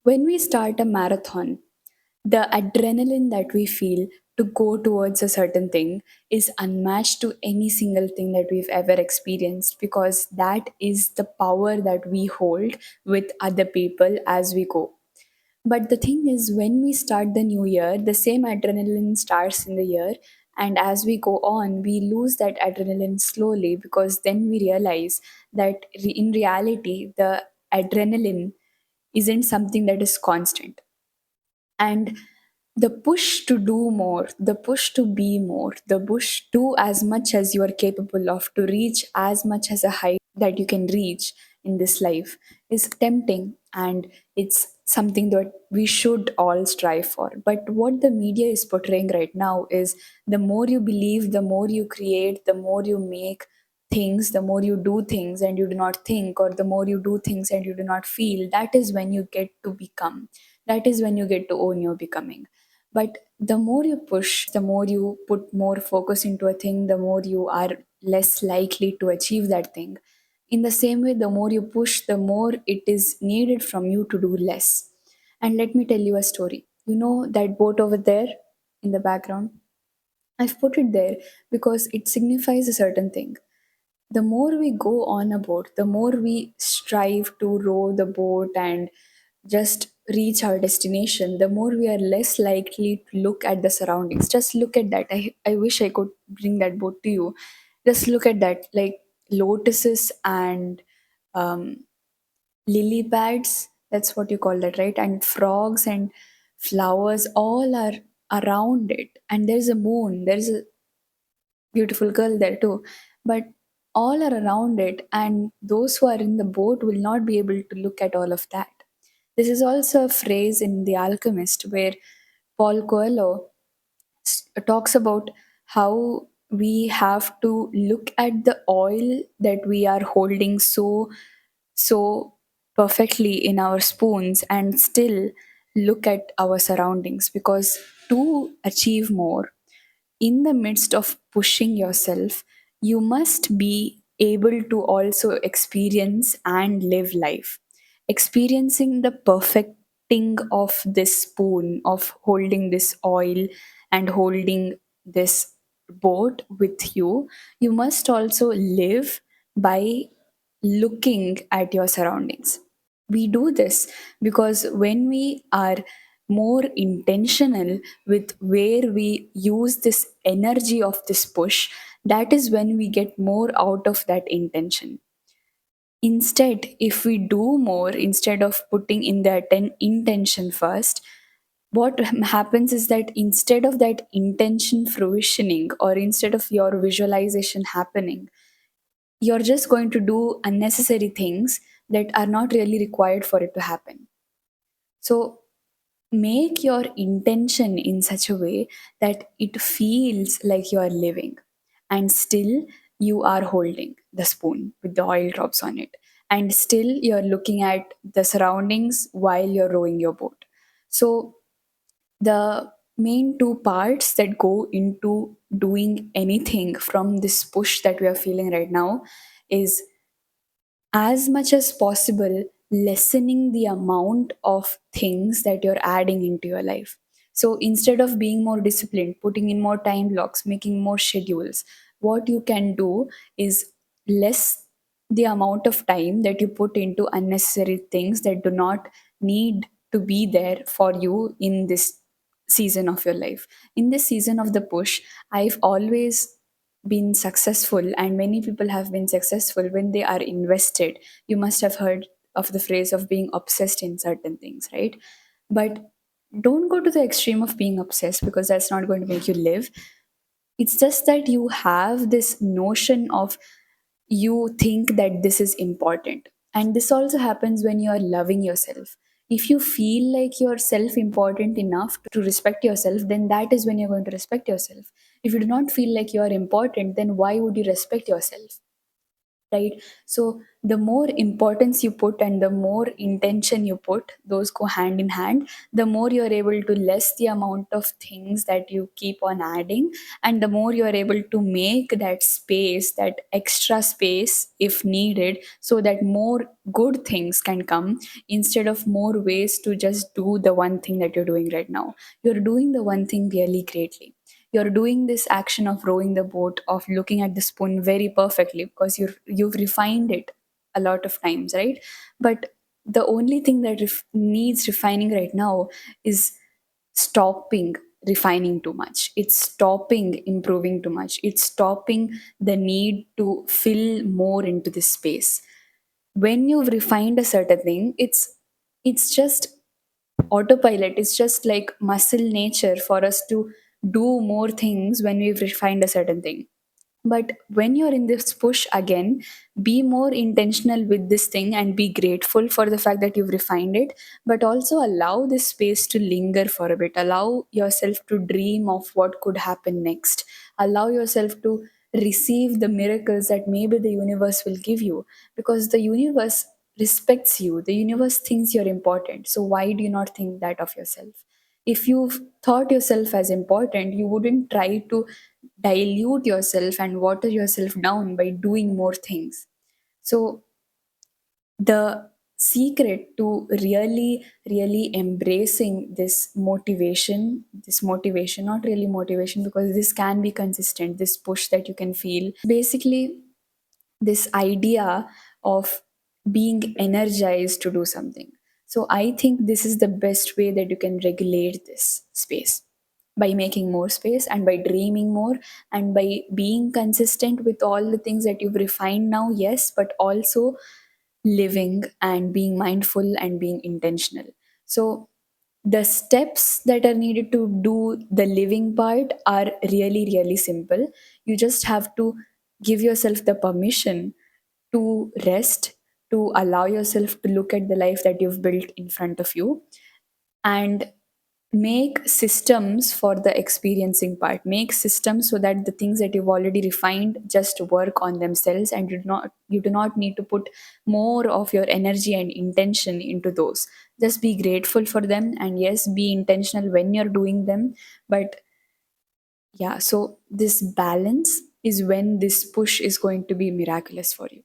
When we start a marathon, the adrenaline that we feel to go towards a certain thing is unmatched to any single thing that we've ever experienced, because that is the power that we hold with other people as we go. But the thing is, when we start the new year, the same adrenaline starts in the year, and as we go on, we lose that adrenaline slowly, because then we realize that in reality, the adrenaline isn't something that is constant. And the push to do more, the push to be more, the push to as much as you are capable of, to reach as much as a height that you can reach in this life is tempting, and it's something that we should all strive for. But what the media is portraying right now is the more you believe, the more you create, the more you make things, the more you do things and you do not think, or the more you do things and you do not feel, that is when you get to become, that is when you get to own your becoming. But the more you push, the more you put more focus into a thing, the more you are less likely to achieve that thing. In the same way, the more you push, the more it is needed from you to do less. And let me tell you a story. You know that boat over there in the background? I've put it there because it signifies a certain thing. The more we go on a boat, the more we strive to row the boat and just reach our destination, the more we are less likely to look at the surroundings. Just look at that. I wish I could bring that boat to you. Just look at that. Like lotuses and um, lily pads, that's what you call that, right? And frogs and flowers all are around it. And there's a moon, there's a beautiful girl there too. But all are around it, and those who are in the boat will not be able to look at all of that. This is also a phrase in The Alchemist where Paul Coelho talks about how we have to look at the oil that we are holding so perfectly in our spoons and still look at our surroundings, because to achieve more in the midst of pushing yourself, you must be able to also experience and live life. Experiencing the perfecting of this spoon, of holding this oil and holding this boat with you, you must also live by looking at your surroundings. We do this because when we are more intentional with where we use this energy of this push, that is when we get more out of that intention. Instead, if we do more instead of putting in the intention first, what happens is that instead of that intention fruitioning, or instead of your visualization happening, you're just going to do unnecessary things that are not really required for it to happen. So make your intention in such a way that it feels like you are living, and still you are holding the spoon with the oil drops on it, and still you're looking at the surroundings while you're rowing your boat. So the main two parts that go into doing anything from this push that we are feeling right now is, as much as possible, lessening the amount of things that you're adding into your life. So instead of being more disciplined, putting in more time blocks, making more schedules, what you can do is less the amount of time that you put into unnecessary things that do not need to be there for you in this season of your life. In this season of the push, I've always been successful, and many people have been successful when they are invested. You must have heard of the phrase of being obsessed in certain things, right? But don't go to the extreme of being obsessed, because that's not going to make you live. It's just that you have this notion of, you think that this is important. And this also happens when you are loving yourself. If you feel like you're self important enough to respect yourself, then that is when you're going to respect yourself. If you do not feel like you are important, then why would you respect yourself? right? So the more importance you put and the more intention you put, those go hand in hand. The more you're able to less the amount of things that you keep on adding, and the more you're able to make that space, that extra space if needed, so that more good things can come, instead of more ways to just do the one thing that you're doing right now. You're doing the one thing really greatly. You're doing this action of rowing the boat, of looking at the spoon very perfectly, because you've refined it a lot of times, right? But the only thing that needs refining right now is stopping refining too much. It's stopping improving too much. It's stopping the need to fill more into this space. When you've refined a certain thing, it's just autopilot. It's just like muscle nature for us to do more things when we've refined a certain thing. But when you're in this push again, be more intentional with this thing and be grateful for the fact that you've refined it, but also allow this space to linger for a bit. Allow yourself to dream of what could happen next. Allow yourself to receive the miracles that maybe the universe will give you, because the universe respects you. The universe thinks you're important. So why do you not think that of yourself? If you've thought yourself as important, you wouldn't try to dilute yourself and water yourself down by doing more things. So the secret to really embracing this motivation, not really motivation, because this can be consistent, this push that you can feel, basically this idea of being energized to do something. So I think this is the best way that you can regulate this space, by making more space and by dreaming more and by being consistent with all the things that you've refined now, yes, but also living and being mindful and being intentional. So the steps that are needed to do the living part are really simple. You just have to give yourself the permission to rest, to allow yourself to look at the life that you've built in front of you, and make systems for the experiencing part. Make systems so that the things that you've already refined just work on themselves, and you do not need to put more of your energy and intention into those. Just be grateful for them, and yes, be intentional when you're doing them. But yeah, so this balance is when this push is going to be miraculous for you.